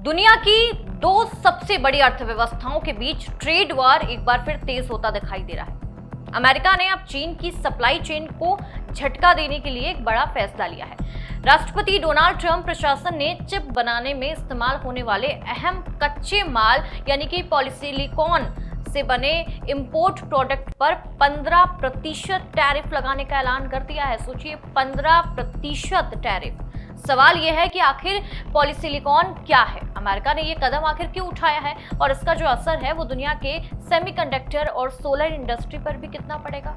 दुनिया की दो सबसे बड़ी अर्थव्यवस्थाओं के बीच ट्रेड वॉर एक बार फिर तेज होता दिखाई दे रहा है। अमेरिका ने अब चीन की सप्लाई चेन को झटका देने के लिए एक बड़ा फैसला लिया है। राष्ट्रपति डोनाल्ड ट्रंप प्रशासन ने चिप बनाने में इस्तेमाल होने वाले अहम कच्चे माल यानी कि पॉलीसिलिकॉन से बने इंपोर्ट प्रोडक्ट पर 15% टैरिफ लगाने का ऐलान कर दिया है। सोचिए, 15% टैरिफ। सवाल यह है कि आखिर पॉलीसिलिकॉन क्या है, अमेरिका ने ये कदम आखिर क्यों उठाया है और इसका जो असर है वो दुनिया के सेमीकंडक्टर और सोलर इंडस्ट्री पर भी कितना पड़ेगा।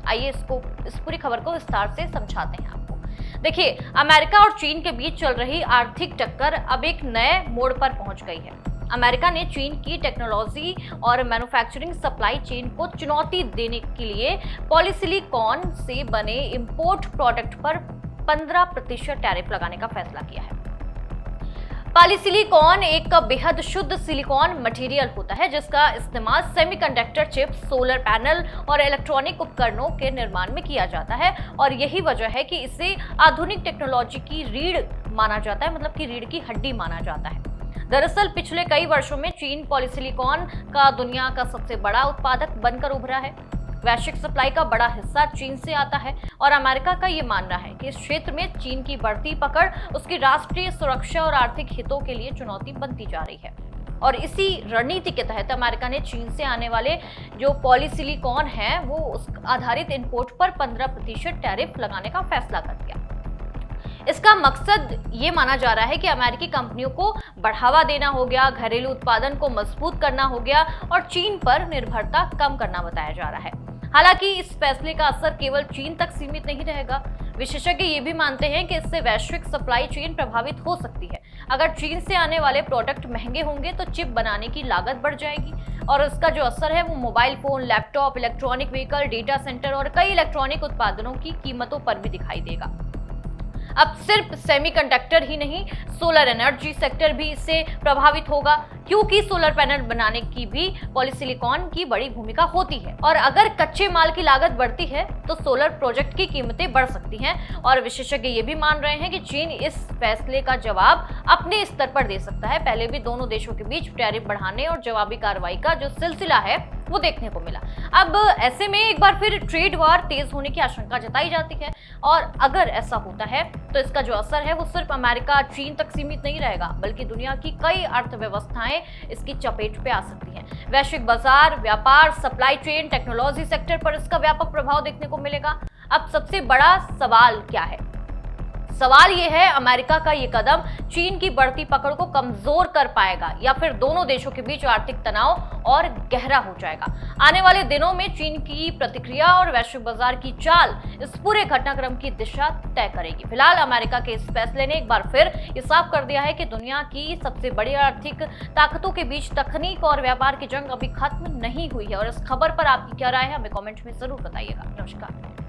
आइए इस पूरी खबर को विस्तार से समझाते हैं आपको। देखिए, अमेरिका और चीन के बीच चल रही आर्थिक टक्कर अब एक नए मोड़ पर पहुंच गई है। अमेरिका ने चीन की टेक्नोलॉजी और मैन्युफैक्चरिंग सप्लाई चेन को चुनौती देने के लिए पॉलीसिलिकॉन से बने इंपोर्ट प्रोडक्ट पर 15% टैरिफ लगाने का फैसला किया है। पॉलीसिलिकॉन एक बेहद शुद्ध सिलिकॉन मटेरियल होता है जिसका इस्तेमाल सेमीकंडक्टर चिप, सोलर पैनल और इलेक्ट्रॉनिक उपकरणों के निर्माण में किया जाता है और यही वजह है कि इसे आधुनिक टेक्नोलॉजी की रीढ़ माना जाता है, मतलब कि रीढ़ की हड्डी माना जाता है। दरअसल पिछले कई वर्षों में चीन पॉलीसिलिकॉन का दुनिया का सबसे बड़ा उत्पादक बनकर उभरा है। वैश्विक सप्लाई का बड़ा हिस्सा चीन से आता है और अमेरिका का ये मानना है कि इस क्षेत्र में चीन की बढ़ती पकड़ उसकी राष्ट्रीय सुरक्षा और आर्थिक हितों के लिए चुनौती बनती जा रही है। और इसी रणनीति के तहत अमेरिका ने चीन से आने वाले जो पॉलीसिलिकॉन है वो उस आधारित इंपोर्ट पर 15% टैरिफ लगाने का फैसला कर दिया। इसका मकसद ये माना जा रहा है कि अमेरिकी कंपनियों को बढ़ावा देना हो गया, घरेलू उत्पादन को मजबूत करना हो गया और चीन पर निर्भरता कम करना बताया जा रहा है। हालांकि इस फैसले का असर केवल चीन तक सीमित नहीं रहेगा। विशेषज्ञ ये भी मानते हैं कि इससे वैश्विक सप्लाई चेन प्रभावित हो सकती है। अगर चीन से आने वाले प्रोडक्ट महंगे होंगे तो चिप बनाने की लागत बढ़ जाएगी और इसका जो असर है वो mobile phone, laptop, electronic vehicle, data centre और कई इलेक्ट्रॉनिक उत्पादनों की कीमतों पर भी दिखाई देगा। अब सिर्फ सेमीकंडक्टर ही नहीं, सोलर एनर्जी सेक्टर भी इससे प्रभावित होगा क्योंकि सोलर पैनल बनाने की भी पॉलीसिलिकॉन की बड़ी भूमिका होती है और अगर कच्चे माल की लागत बढ़ती है तो सोलर प्रोजेक्ट की कीमतें बढ़ सकती हैं। और विशेषज्ञ ये भी मान रहे हैं कि चीन इस फैसले का जवाब अपने स्तर पर दे सकता है। पहले भी दोनों देशों के बीच टैरिफ बढ़ाने और जवाबी कार्रवाई का जो सिलसिला है वो देखने को मिला। अब ऐसे में एक बार फिर ट्रेड वॉर तेज होने की आशंका जताई जाती है और अगर ऐसा होता है तो इसका जो असर है वो सिर्फ अमेरिका, चीन तक सीमित नहीं रहेगा बल्कि दुनिया की कई अर्थव्यवस्थाएं इसकी चपेट पे आ सकती हैं। वैश्विक बाजार, व्यापार, सप्लाई चेन, टेक्नोलॉजी सेक्टर पर इसका व्यापक प्रभाव देखने को मिलेगा। अब सबसे बड़ा सवाल क्या है? सवाल यह है, अमेरिका का ये कदम चीन की बढ़ती पकड़ को कमजोर कर पाएगा या फिर दोनों देशों के बीच आर्थिक तनाव और गहरा हो जाएगा। आने वाले दिनों में चीन की प्रतिक्रिया और वैश्विक बाजार की चाल इस पूरे घटनाक्रम की दिशा तय करेगी। फिलहाल अमेरिका के इस फैसले ने एक बार फिर ये साफ कर दिया है कि दुनिया की सबसे बड़ी आर्थिक ताकतों के बीच तकनीक और व्यापार की जंग अभी खत्म नहीं हुई है। और इस खबर पर आपकी क्या राय है, हमें कमेंट में जरूर बताइएगा। नमस्कार।